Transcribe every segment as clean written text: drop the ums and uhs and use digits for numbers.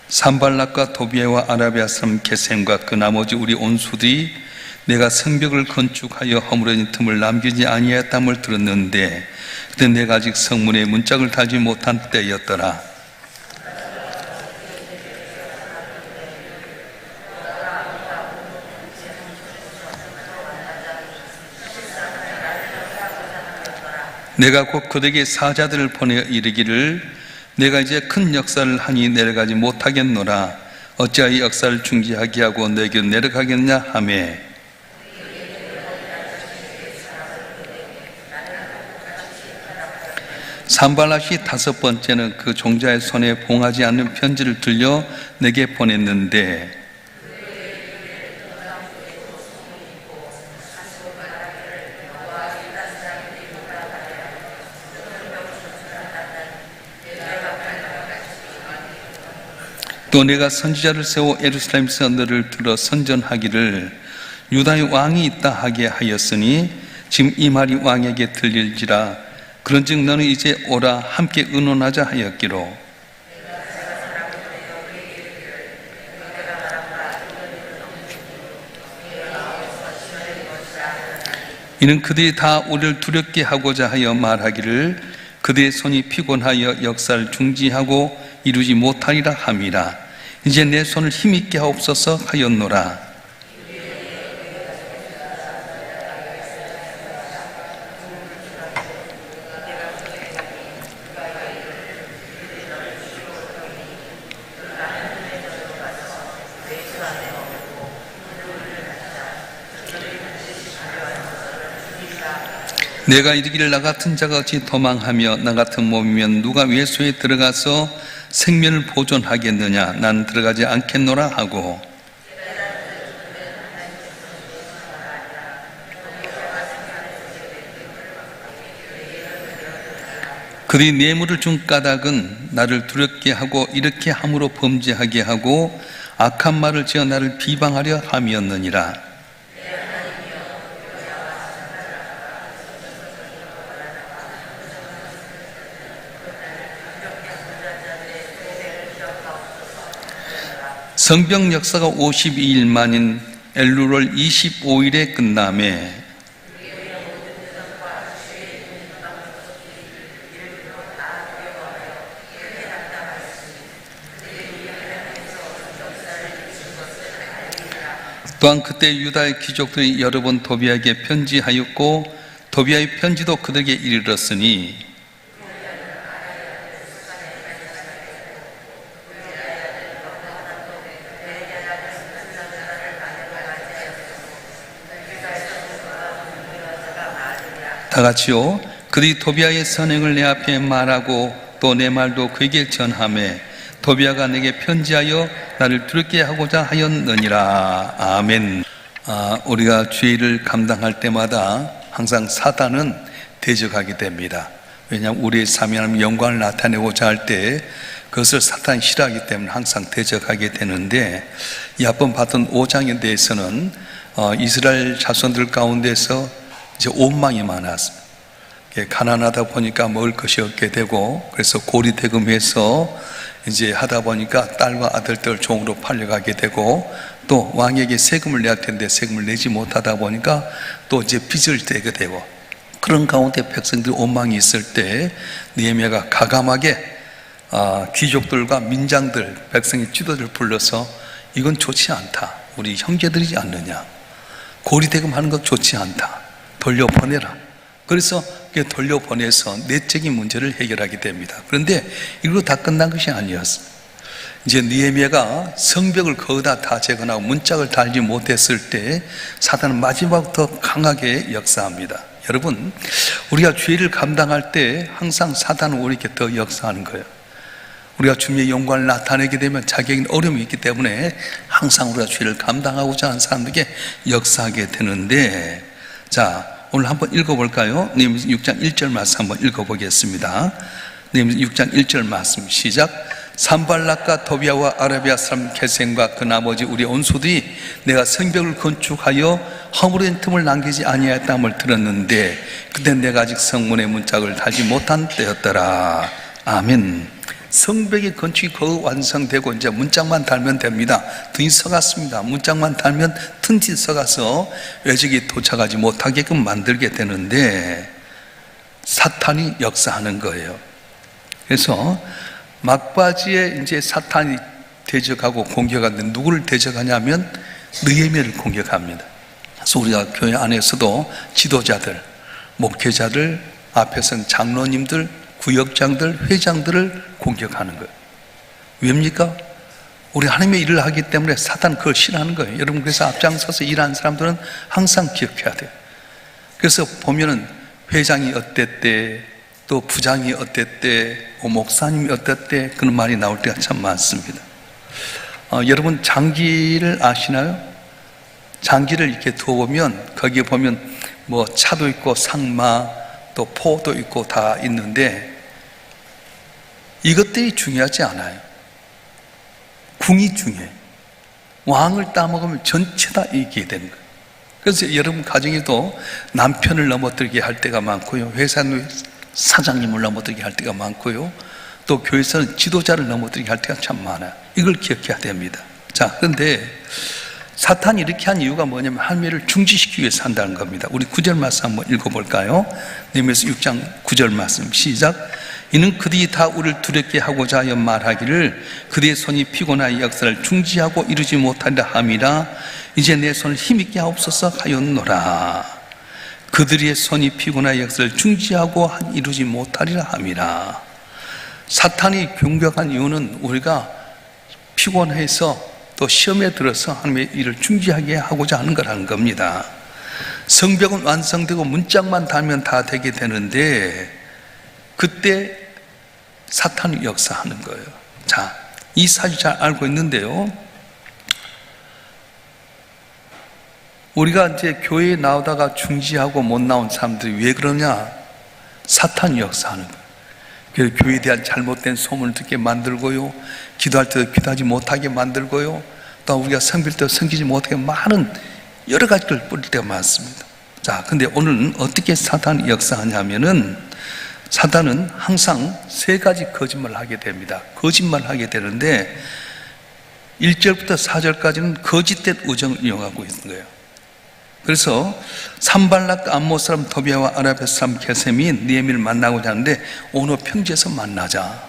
산발락과 도비아와 아라비아 사람 게셈과 그 나머지 우리 온수들이 내가 성벽을 건축하여 허물어진 틈을 남기지 아니하였담을 들었는데 그때 내가 아직 성문에 문짝을 달지 못한 때였더라. 내가 곧 그들에게 사자들을 보내어 이르기를 내가 이제 큰 역사를 하니 내려가지 못하겠노라. 어찌하여 역사를 중지하게 하고 내게 내려가겠냐 하매 산발락이 5번째는 그 종자의 손에 봉하지 않는 편지를 들려 내게 보냈는데 또 내가 선지자를 세워 예루살렘에서 너를 들어 선전하기를 유다의 왕이 있다 하게 하였으니 지금 이 말이 왕에게 들릴지라. 그런즉 너는 이제 오라 함께 의논하자 하였기로 이는 그들이 다 우리를 두렵게 하고자 하여 말하기를 그들의 손이 피곤하여 역사를 중지하고 이루지 못하리라 함이라. 이제 내 손을 힘있게 하옵소서 하였노라. 내가 이르기를 나 같은 자가 어찌 도망하며 나 같은 몸이면 누가 외소에 들어가서 생명을 보존하겠느냐. 난 들어가지 않겠노라 하고 그들이 뇌물을 준 까닭은 나를 두렵게 하고 이렇게 함으로 범죄하게 하고 악한 말을 지어 나를 비방하려 함이었느니라. 성벽 역사가 52일 만인 엘루월 25일에 끝남에 또한 그때 유다의 귀족들이 여러 번 도비아에게 편지하였고 도비아의 편지도 그들에게 이르렀으니 다 같이요. 그들이 도비아의 선행을 내 앞에 말하고 또 내 말도 그에게 전하매 도비아가 내게 편지하여 나를 두렵게 하고자 하였느니라. 아멘. 우리가 죄를 감당할 때마다 항상 사단은 대적하게 됩니다. 왜냐하면 우리의 삶에 하나님 영광을 나타내고자 할 때 그것을 사탄이 싫어하기 때문에 항상 대적하게 되는데 이 앞번 봤던 5장에 대해서는 이스라엘 자손들 가운데서 이제 원망이 많았어요. 가난하다 보니까 먹을 것이 없게 되고 그래서 고리대금해서 이제 하다 보니까 딸과 아들들 종으로 팔려가게 되고 또 왕에게 세금을 내야 할 텐데 세금을 내지 못하다 보니까 또 이제 빚을 떼게 되고 그런 가운데 백성들이 원망이 있을 때 느헤미야가 가감하게 귀족들과 민장들 백성의 지도자를 불러서 이건 좋지 않다. 우리 형제들이지 않느냐. 고리대금 하는 것 좋지 않다. 돌려보내라. 그래서 돌려보내서 내적인 문제를 해결하게 됩니다. 그런데 이걸로 다 끝난 것이 아니었어요. 이제 느헤미야가 성벽을 거기다 다 재건하고 문짝을 달지 못했을 때 사단은 마지막부터 강하게 역사합니다. 여러분, 우리가 죄를 감당할 때 항상 사단은 우리에게 더 역사하는 거예요. 우리가 주님의 영광을 나타내게 되면 자기에게는 어려움이 있기 때문에 항상 우리가 죄를 감당하고자 하는 사람들에게 역사하게 되는데, 자, 오늘 한번 읽어볼까요? 느헤미야 6장 1절 말씀 한번 읽어보겠습니다. 느헤미야 6장 1절 말씀 시작. 산발락과 도비아와 아라비아 사람 게셈과 그 나머지 우리 온수들이 내가 성벽을 건축하여 허물어진 틈을 남기지 아니하였다함을 들었는데 그때 내가 아직 성문의 문짝을 달지 못한 때였더라. 아멘. 성벽의 건축이 거의 완성되고 이제 문짝만 달면 됩니다. 등이 서갔습니다. 문짝만 달면 튼튼히 서가서 외적이 도착하지 못하게끔 만들게 되는데 사탄이 역사하는 거예요. 그래서 막바지에 이제 사탄이 대적하고 공격하는데 누구를 대적하냐면 느헤미야를 공격합니다. 그래서 우리가 교회 안에서도 지도자들, 목회자들, 앞에서는 장로님들, 구역장들, 회장들을 공격하는 거예요. 왜입니까? 우리 하나님의 일을 하기 때문에 사탄 그걸 싫어하는 거예요. 여러분, 그래서 앞장서서 일하는 사람들은 항상 기억해야 돼요. 그래서 보면은 회장이 어땠대, 또 부장이 어땠대, 목사님이 어땠대, 그런 말이 나올 때가 참 많습니다. 여러분, 장기를 아시나요? 장기를 이렇게 두어보면 거기에 보면 뭐 차도 있고 상마 또 포도 있고 다 있는데 이것들이 중요하지 않아요. 궁이 중요해요. 왕을 따먹으면 전체 다 이기게 되는 거예요. 그래서 여러분 가정에도 남편을 넘어뜨리게 할 때가 많고요, 회사 사장님을 넘어뜨리게 할 때가 많고요, 또 교회에서는 지도자를 넘어뜨리게 할 때가 참 많아요. 이걸 기억해야 됩니다. 자, 그런데 사탄이 이렇게 한 이유가 뭐냐면 하나님을 중지시키기 위해서 한다는 겁니다. 우리 9절 말씀 한번 읽어볼까요? 느헤미야서 6장 9절 말씀 시작. 이는 그들이 다 우리를 두렵게 하고자 하여 말하기를 그들의 손이 피곤하여 역사를 중지하고 이루지 못하리라 함이라. 이제 내 손을 힘있게 하옵소서 하였노라. 그들의 손이 피곤하여 역사를 중지하고 이루지 못하리라 함이라. 사탄이 공격한 이유는 우리가 피곤해서 또 시험에 들어서 하나님의 일을 중지하게 하고자 하는 거라는 겁니다. 성벽은 완성되고 문짝만 달면 다 되게 되는데 그때 사탄이 역사하는 거예요. 자, 이 사실 잘 알고 있는데요, 우리가 이제 교회에 나오다가 중지하고 못 나온 사람들이 왜 그러냐? 사탄이 역사하는 거예요. 그래서 교회에 대한 잘못된 소문을 듣게 만들고요, 기도할 때도 기도하지 못하게 만들고요, 또 우리가 섬길 때도 섬기지 못하게 많은 여러 가지를 뿌릴 때가 많습니다. 자, 근데 오늘은 어떻게 사탄이 역사하냐면은 사탄은 항상 세 가지 거짓말을 하게 됩니다. 거짓말을 하게 되는데 1절부터 4절까지는 거짓된 우정을 이용하고 있는 거예요. 그래서 산발락 암몬 사람 도비아와 아라베 사람 게셈이 느헤미야를 만나고자 하는데 오늘 평지에서 만나자.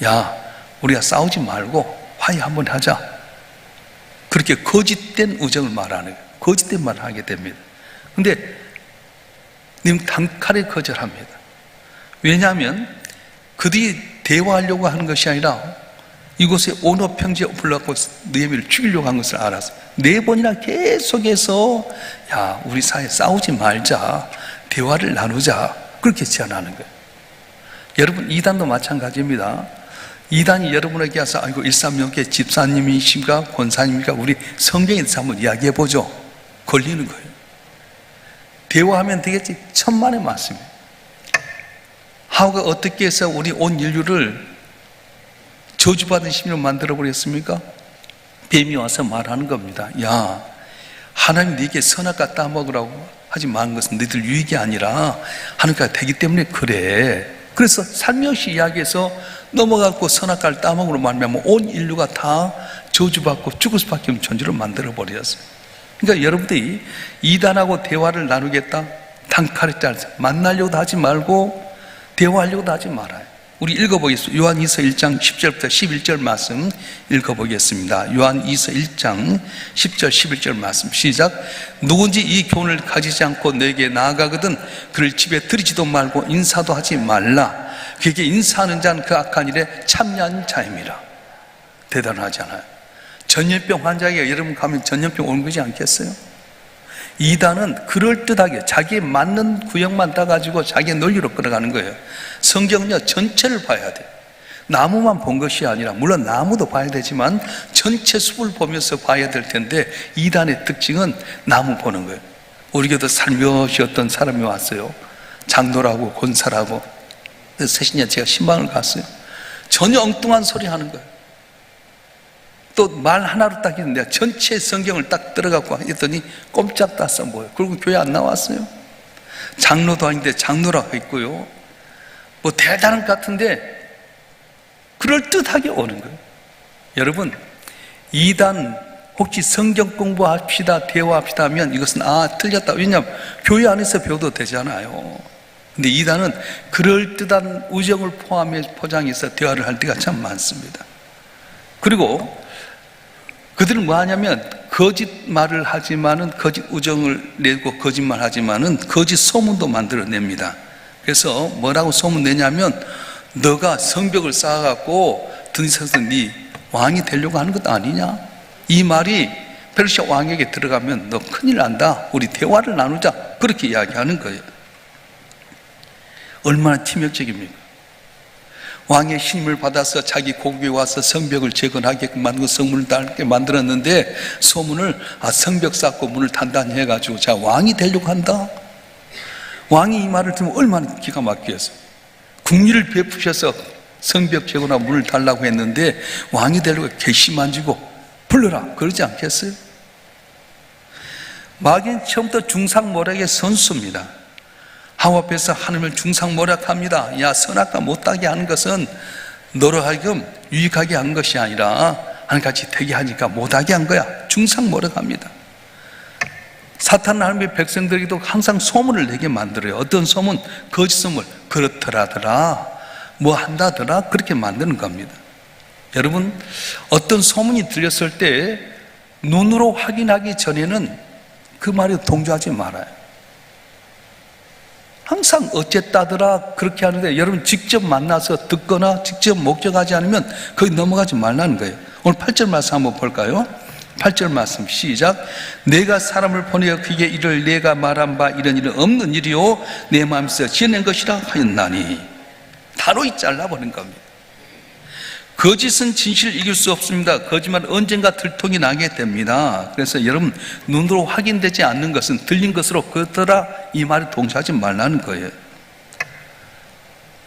야, 우리가 싸우지 말고 화해 한번 하자. 그렇게 거짓된 우정을 말하는 거예요. 거짓된 말을 하게 됩니다. 근데 님 단칼에 거절합니다. 왜냐하면 그들이 대화하려고 하는 것이 아니라 이곳에 오너 평지에 불러갖고 느헤미야를 죽이려고 한 것을 알았어요. 4번이나 계속해서 야, 우리 사이에 싸우지 말자, 대화를 나누자, 그렇게 제안하는 거예요. 여러분, 이단도 마찬가지입니다. 이단이 여러분에게 와서 아이고 일삼육계 집사님이십니까 권사님입니까 우리 성경에 대해서 한번 이야기해보죠. 걸리는 거예요. 대화하면 되겠지. 천만의 말씀이에요. 하와가 어떻게 해서 우리 온 인류를 저주받은 심리로 만들어버렸습니까? 뱀이 와서 말하는 겁니다. 야, 하나님 네게 선악과 따먹으라고 하지 말는 것은 너희들 유익이 아니라 하나님과 되기 때문에 그래. 그래서 살며시 이야기해서 넘어가고 선악과를 따먹으로 말미암아 온 인류가 다 저주받고 죽을 수밖에 없는 존재로 만들어버렸어요. 그러니까 여러분들이 이단하고 대화를 나누겠다? 단칼에 짜서 만나려고도 하지 말고 대화하려고도 하지 말아요. 우리 읽어보겠습니다. 요한이서 1장 10절부터 11절 말씀 읽어보겠습니다. 요한이서 1장 10절 11절 말씀 시작. 누군지 이 교훈을 가지지 않고 너에게 나아가거든 그를 집에 들이지도 말고 인사도 하지 말라. 그에게 인사하는 자는 그 악한 일에 참여한 자임이라. 대단하잖아요. 전염병 환자에게 여러분 가면 전염병 오는 거지 않겠어요? 이단은 그럴듯하게 자기에 맞는 구역만 따가지고 자기의 논리로 끌어가는 거예요. 성경은요 전체를 봐야 돼요. 나무만 본 것이 아니라 물론 나무도 봐야 되지만 전체 숲을 보면서 봐야 될 텐데 이단의 특징은 나무 보는 거예요. 우리 교도 살며시 어떤 사람이 왔어요. 장로라고 권사라고. 그래서 세신년 제가 신방을 갔어요. 전혀 엉뚱한 소리 하는 거예요. 또 말 하나로 딱 했는데 전체 성경을 딱 들어갖고 했더니 꼼짝 땄어 뭐예요. 그리고 교회 안 나왔어요. 장로도 아닌데 장로라고 했고요. 뭐 대단한 것 같은데 그럴듯하게 오는 거예요. 여러분, 이단 혹시 성경 공부합시다, 대화합시다 하면 이것은 틀렸다. 왜냐하면 교회 안에서 배워도 되잖아요. 근데 이단은 그럴듯한 우정을 포장해서 대화를 할 때가 참 많습니다. 그리고 그들은 뭐 하냐면 거짓말을 하지만은 거짓 우정을 내고 거짓말 하지만은 거짓 소문도 만들어냅니다. 그래서 뭐라고 소문 내냐면 너가 성벽을 쌓아갖고 등에서 네 왕이 되려고 하는 것 아니냐? 이 말이 페르시아 왕에게 들어가면 너 큰일 난다. 우리 대화를 나누자. 그렇게 이야기하는 거예요. 얼마나 치명적입니까? 왕의 힘을 받아서 자기 고국에 와서 성벽을 재건하게끔 만들고 성문을 닫게 만들었는데 소문을 성벽 쌓고 문을 단단히 해가지고 자 왕이 되려고 한다. 왕이 이 말을 들으면 얼마나 기가 막히겠어요. 국리를 베푸셔서 성벽 재건하고 문을 달라고 했는데 왕이 되려고 괘씸만지고 불러라 그러지 않겠어요? 마귀는 처음부터 중상모략의 선수입니다. 하와 앞에서 하나님을 중상모략합니다. 야 선악과 못하게 하는 것은 너로 하여금 유익하게 한 것이 아니라 하나님같이 되게 하니까 못하게 한 거야. 중상모략합니다. 사탄은 하나님의 백성들에게도 항상 소문을 내게 만들어요. 어떤 소문? 거짓 소문. 그렇더라더라 뭐 한다더라 그렇게 만드는 겁니다. 여러분, 어떤 소문이 들렸을 때 눈으로 확인하기 전에는 그 말에 동조하지 말아요. 항상 어쨌다더라 그렇게 하는데 여러분 직접 만나서 듣거나 직접 목격하지 않으면 거기 넘어가지 말라는 거예요. 오늘 8절 말씀 한번 볼까요? 8절 말씀 시작. 내가 사람을 보내어 그에게 이를 내가 말한 바 이런 일은 없는 일이요 내 마음에서 지어낸 것이라 하였나니. 단호히 잘라버린 겁니다. 거짓은 진실을 이길 수 없습니다. 거짓말은 언젠가 들통이 나게 됩니다. 그래서 여러분 눈으로 확인되지 않는 것은 들린 것으로 그렇더라 이 말에 동조하지 말라는 거예요.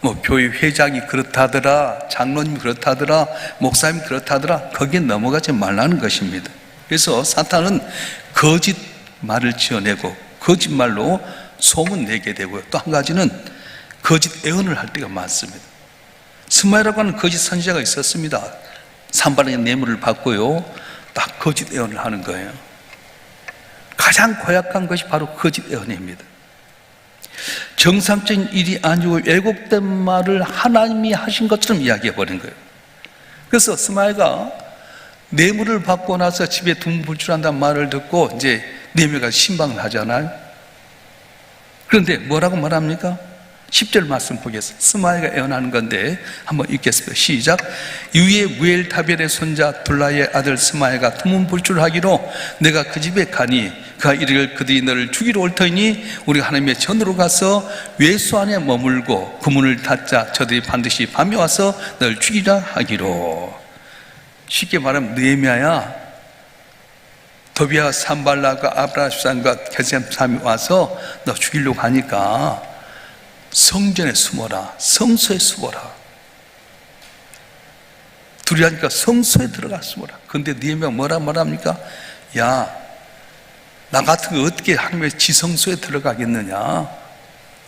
뭐 교회 회장이 그렇다더라, 장로님이 그렇다더라, 목사님이 그렇다더라 거기에 넘어가지 말라는 것입니다. 그래서 사탄은 거짓말을 지어내고 거짓말로 소문 내게 되고요. 또 한 가지는 거짓 애언을 할 때가 많습니다. 스마일이라고 하는 거짓 선지자가 있었습니다. 산발의 뇌물을 받고요 딱 거짓 애언을 하는 거예요. 가장 고약한 것이 바로 거짓 애언입니다. 정상적인 일이 아니고 왜곡된 말을 하나님이 하신 것처럼 이야기해 버린 거예요. 그래서 스마일가 뇌물을 받고 나서 집에 둥불출한다는 말을 듣고 이제 뇌물가 신방을 하잖아요. 그런데 뭐라고 말합니까? 10절 말씀 보겠습니다. 스마일가 애언하는 건데 한번 읽겠습니다. 시작. 이후에 무엘타벨의 손자 둘라의 아들 스마일가 두문불출하기로 내가 그 집에 가니 그가 이르기를 그들이 너를 죽이러 올 터이니 우리가 하나님의 전으로 가서 외수 안에 머물고 그 문을 닫자 저들이 반드시 밤에 와서 너를 죽이라 하기로. 쉽게 말하면 느헤미야야, 도비야 산발라가 아브라함과 게셈삼이 와서 너 죽이려고 하니까 성전에 숨어라, 성소에 숨어라. 둘이 하니까 성소에 들어가 숨어라. 근데 느헤미야가 뭐라 말합니까? 야, 나 같은 거 어떻게 하나님의 지성소에 들어가겠느냐?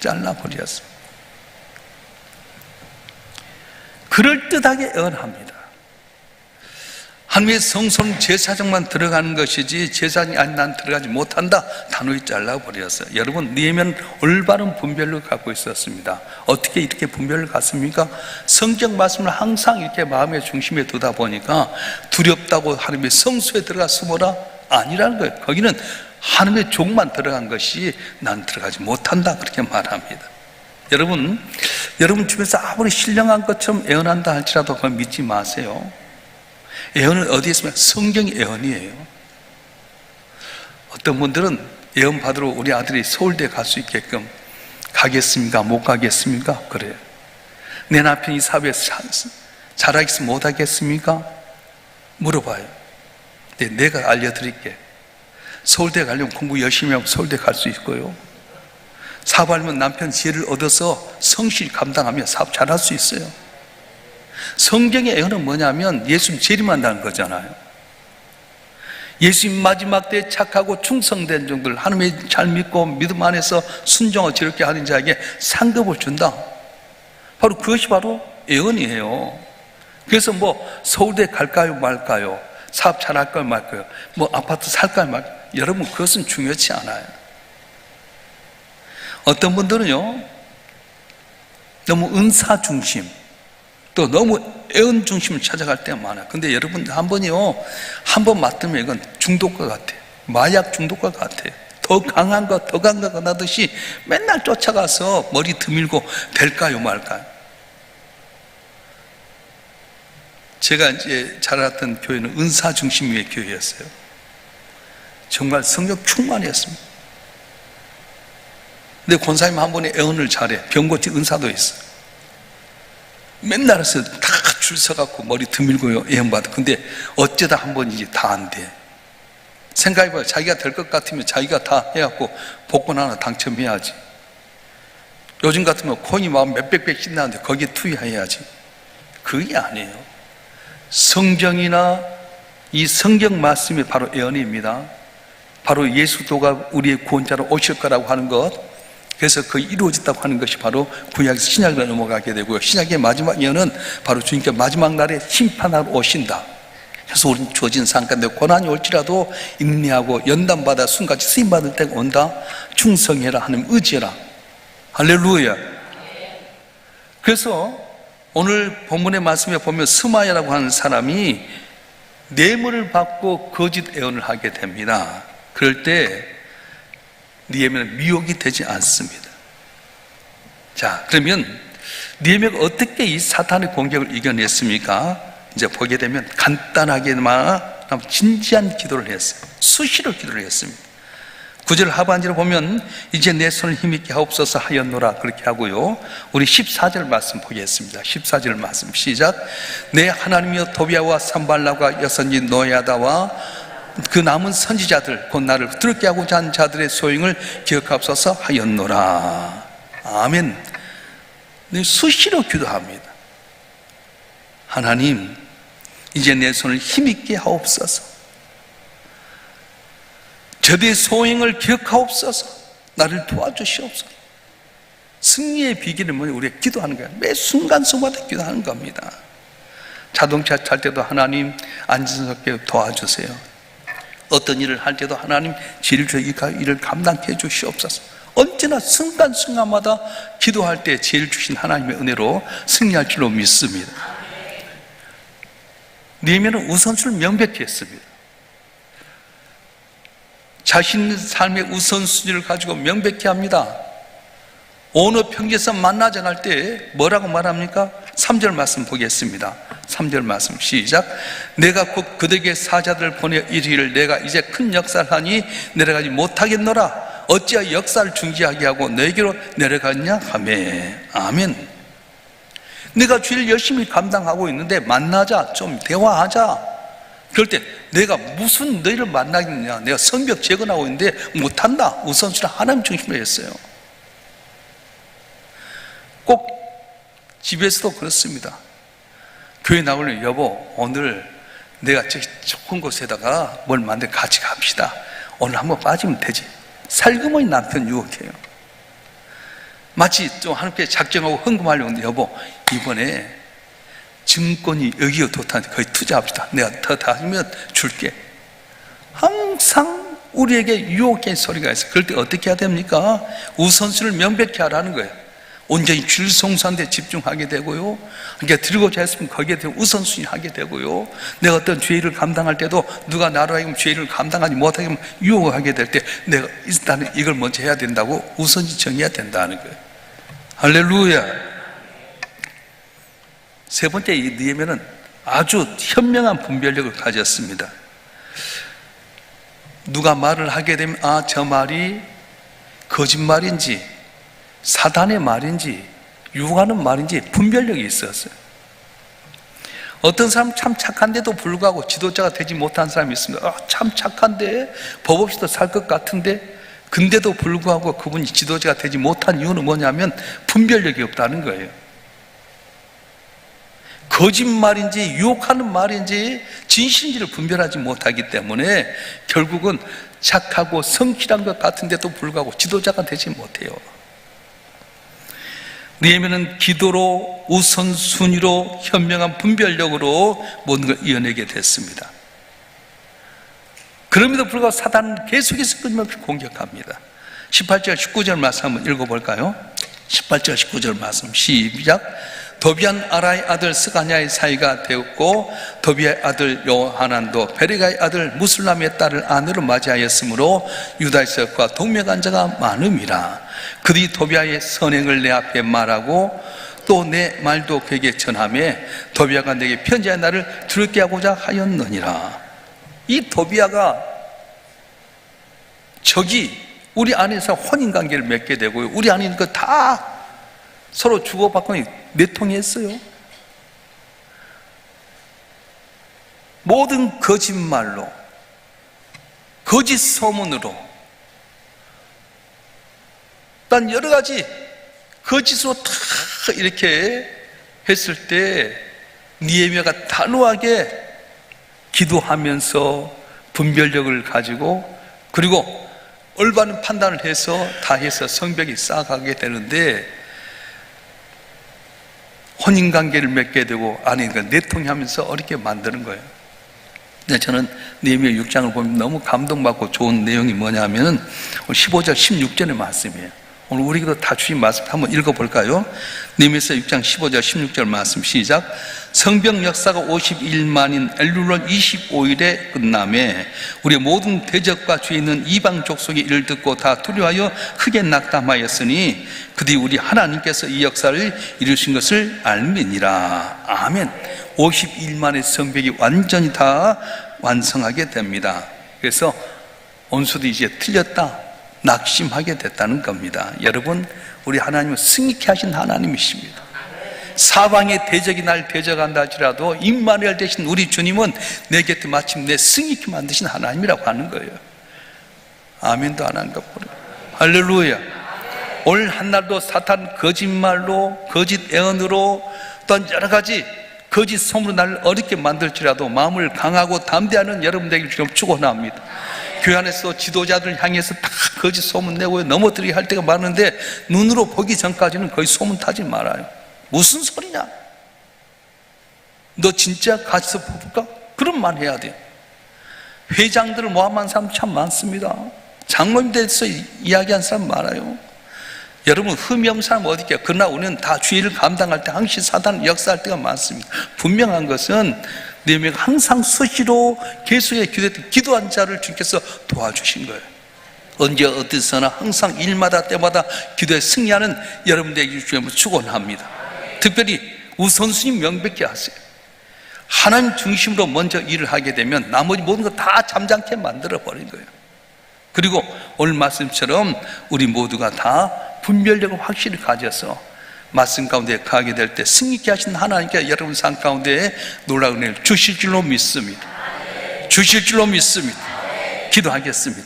잘라버렸어. 그럴듯하게 애언합니다. 하나님의 성소는 제사장만 들어가는 것이지 제사장이 아닌 난 들어가지 못한다. 단호히 잘라버렸어요. 여러분, 느헤미야는 올바른 분별을 갖고 있었습니다. 어떻게 이렇게 분별을 갖습니까? 성경 말씀을 항상 이렇게 마음의 중심에 두다 보니까 두렵다고 하나님의 성소에 들어가 숨어라? 아니라는 거예요. 거기는 하나님의 종만 들어간 것이 난 들어가지 못한다. 그렇게 말합니다. 여러분 주변에서 아무리 신령한 것처럼 애언한다 할지라도 그걸 믿지 마세요. 애언은 어디에 있습니까? 성경이 애언이에요. 어떤 분들은 애언 받으러 우리 아들이 서울대 갈 수 있게끔 가겠습니까? 못 가겠습니까? 그래요. 내 남편이 사회에서 잘하겠습니까? 못 하겠습니까? 물어봐요. 네, 내가 알려드릴게. 서울대 가려면 공부 열심히 하면 서울대 갈 수 있고요. 사업하려면 남편 지혜를 얻어서 성실히 감당하며 사업 잘할 수 있어요. 성경의 애언은 뭐냐면 예수님 재림한다는 거잖아요. 예수님 마지막 때에 착하고 충성된 종들, 하나님의 잘 믿고 믿음 안에서 순종하고 지렇게 하는 자에게 상급을 준다. 바로 그것이 바로 애언이에요. 그래서 뭐 서울대 갈까요 말까요? 사업 잘할까요 말까요? 뭐 아파트 살까요 말까요? 여러분, 그것은 중요치 않아요. 어떤 분들은요, 너무 은사 중심, 또 너무 애언 중심을 찾아갈 때가 많아요. 근데 여러분, 한 번 맡으면 이건 중독과 같아요. 마약 중독과 같아요. 더 강한 거, 더 강한 거 나듯이 맨날 쫓아가서 머리 드밀고 될까요 말까요? 제가 이제 자랐던 교회는 은사 중심의 교회였어요. 정말 성령 충만이었습니다. 근데 권사님 한 분이 애언을 잘해. 병고치 은사도 있어요. 맨날 해서 다 줄 서갖고 머리 드밀고요, 애언받아. 근데 어쩌다 한 번이지 다 안 돼. 생각해봐요. 자기가 될 것 같으면 자기가 다 해갖고 복권 하나 당첨해야지. 요즘 같으면 코인이 막 몇백 백씩 나는데 거기에 투자해야지. 그게 아니에요. 성경이나 이 성경 말씀이 바로 예언입니다. 바로 예수도가 우리의 구원자로 오실 거라고 하는 것, 그래서 그 이루어졌다고 하는 것이 바로 구약에서 신약으로 넘어가게 되고요. 신약의 마지막 예언은 바로 주님께 마지막 날에 심판하러 오신다. 그래서 우리는 주어진 삶 가운데 고난이 올지라도 인내하고 연단받아 순간같이 쓰임받을 때가 온다. 충성해라, 하나님 의지해라. 할렐루야. 그래서 오늘 본문의 말씀에 보면 스마야라고 하는 사람이 뇌물을 받고 거짓 애언을 하게 됩니다. 그럴 때 느헤미야는 미혹이 되지 않습니다. 자, 그러면 느헤미야가 어떻게 이 사탄의 공격을 이겨냈습니까? 이제 보게 되면 간단하게만 진지한 기도를 했어요. 수시로 기도를 했습니다. 9절 하반절을 보면 이제 내 손을 힘있게 하옵소서 하였노라, 그렇게 하고요. 우리 14절 말씀 보겠습니다. 14절 말씀 시작. 내 하나님이여 도비아와 산발라가 여선지 노야다와 그 남은 선지자들, 곧 나를 들게 하고자 한 자들의 소용을 기억하옵소서 하였노라. 아멘. 수시로 기도합니다. 하나님, 이제 내 손을 힘있게 하옵소서. 저들의 소행을 기억하옵소서. 나를 도와주시옵소서. 승리의 비결은 뭐냐? 우리가 기도하는 거야. 매 순간순간마다 기도하는 겁니다. 자동차 탈 때도 하나님 안전하게 도와주세요. 어떤 일을 할 때도 하나님 제일 이 일을 감당해 주시옵소서. 언제나 순간순간마다 기도할 때 제일 주신 하나님의 은혜로 승리할 줄로 믿습니다. 느헤미야는 우선순위를 명백히 했습니다. 자신 삶의 우선순위를 가지고 명백히 합니다. 어느 평지에서 만나자 할 때 뭐라고 말합니까? 3절 말씀 보겠습니다. 3절 말씀 시작. 내가 곧 그들에게 사자들을 보내 이르기를 내가 이제 큰 역사를 하니 내려가지 못하겠노라. 어찌하여 역사를 중지하게 하고 너에게로 내려갔냐 하매. 아멘. 내가 주일 열심히 감당하고 있는데 만나자, 좀 대화하자. 그럴 때 내가 무슨 너희를 만나겠냐, 내가 성벽 재건하고 있는데 못한다. 우선순위를 하나님 중심으로 했어요. 꼭 집에서도 그렇습니다. 교회 나오면 여보, 오늘 내가 저기 좋은 곳에다가 뭘 만들 같이 갑시다. 오늘 한번 빠지면 되지. 살금머니 남편 유혹해요. 마치 좀 하나님께 작정하고 헌금하려고 하는데 여보, 이번에 증권이 여기가 좋다는데 거기 투자합시다. 내가 더 다니면 줄게. 항상 우리에게 유혹의 소리가 있어요. 그럴 때 어떻게 해야 됩니까? 우선순위를 명백히 하라는 거예요. 온전히 줄 성수하는 데 집중하게 되고요. 그러니까 드리고자 했으면 거기에 대해 우선순위 하게 되고요. 내가 어떤 죄를 감당할 때도 누가 나로 하여금 죄를 감당하지 못하게 유혹하게 될 때 내가 일단은 이걸 먼저 해야 된다고 우선순위 정해야 된다는 거예요. 할렐루야. 세 번째, 이 느헤미야는 아주 현명한 분별력을 가졌습니다. 누가 말을 하게 되면 저 말이 거짓말인지 사단의 말인지 유혹하는 말인지 분별력이 있었어요. 어떤 사람 참 착한데도 불구하고 지도자가 되지 못한 사람이 있습니다. 참 착한데 법 없이도 살 것 같은데 근데도 불구하고 그분이 지도자가 되지 못한 이유는 뭐냐면 분별력이 없다는 거예요. 거짓말인지 유혹하는 말인지 진실인지를 분별하지 못하기 때문에 결국은 착하고 성실한 것 같은데도 불구하고 지도자가 되지 못해요. 느헤미야는 기도로, 우선순위로, 현명한 분별력으로 모든 걸 이어내게 됐습니다. 그럼에도 불구하고 사단은 계속해서 끊임없이 공격합니다. 18절 19절 말씀 한번 읽어볼까요? 18절 19절 말씀 시작. 도비안 아라의 아들 스가냐의 사이가 되었고 도비아의 아들 요하난도 베레가의 아들 무술람의 딸을 아내로 맞이하였으므로 유다에서 그와 동맹한 자가 많음이라. 그들이 도비아의 선행을 내 앞에 말하고 또 내 말도 그에게 전하며 도비아가 내게 편지하여 나를 두렵게 하고자 하였느니라. 이 도비아가 적이 우리 안에서 혼인관계를 맺게 되고요, 우리 안에 있는 거 다 서로 주고받고 내통했어요. 모든 거짓말로, 거짓 소문으로, 단 여러 가지 거짓으로 다 이렇게 했을 때 느헤미야가 단호하게 기도하면서 분별력을 가지고 그리고 올바른 판단을 해서 다 해서 성벽이 쌓아가게 되는데 혼인관계를 맺게 되고 안에 내통하면서 어렵게 만드는 거예요. 근데 저는 느헤미야 6장을 보면 너무 감동받고 좋은 내용이 뭐냐면 15절 16절의 말씀이에요. 오늘 우리도 다 주신 말씀 한번 읽어볼까요? 느헤미야서 6장 15절 16절 말씀 시작. 성벽 역사가 51만인 엘룰월 25일에 끝남에 우리 모든 대적과 주에 있는 이방 족속이 이를 듣고 다 두려워하여 크게 낙담하였으니 그들이 우리 하나님께서 이 역사를 이루신 것을 알미니라. 아멘. 51만의 성벽이 완전히 다 완성하게 됩니다. 그래서 원수도 이제 틀렸다, 낙심하게 됐다는 겁니다. 여러분, 우리 하나님은 승리케 하신 하나님이십니다. 사방의 대적이 날 대적한다 할지라도 임마누엘 되신 우리 주님은 내 곁에 마침내 승리케 만드신 하나님이라고 하는 거예요. 아멘도 안 한가 보네. 할렐루야. 오늘 한날도 사탄 거짓말로, 거짓 애언으로, 또한 여러 가지 거짓 소문으로 나를 어렵게 만들지라도 마음을 강하고 담대하는 여러분 되길 지금 축원합니다. 교회 안에서 지도자들 향해서 다 거짓 소문 내고 넘어뜨리게 할 때가 많은데 눈으로 보기 전까지는 거의 소문 타지 말아요. 무슨 소리냐? 너 진짜 같이서 뽑을까? 그런 말 해야 돼요. 회장들을 모함한 사람 참 많습니다. 장로님 대해서 이야기한 사람 많아요. 여러분, 흠이 없는 사람 어디 있게요? 그러나 우리는 다 주의를 감당할 때 항시 사탄 역사할 때가 많습니다. 분명한 것은 느헤미야가 항상 수시로 계속해 기도한 자를 주께서 도와주신 거예요. 언제 어디서나 항상 일마다 때마다 기도에 승리하는 여러분들에게 주님을 축원합니다. 특별히 우선순위 명백히 하세요. 하나님 중심으로 먼저 일을 하게 되면 나머지 모든 거 다 잠잠케 만들어 버린 거예요. 그리고 오늘 말씀처럼 우리 모두가 다 분별력을 확실히 가져서 말씀 가운데 가게 될 때 승리케 하신 하나님께 여러분 삶 가운데 놀라운 은혜를 주실 줄로 믿습니다. 주실 줄로 믿습니다. 기도하겠습니다.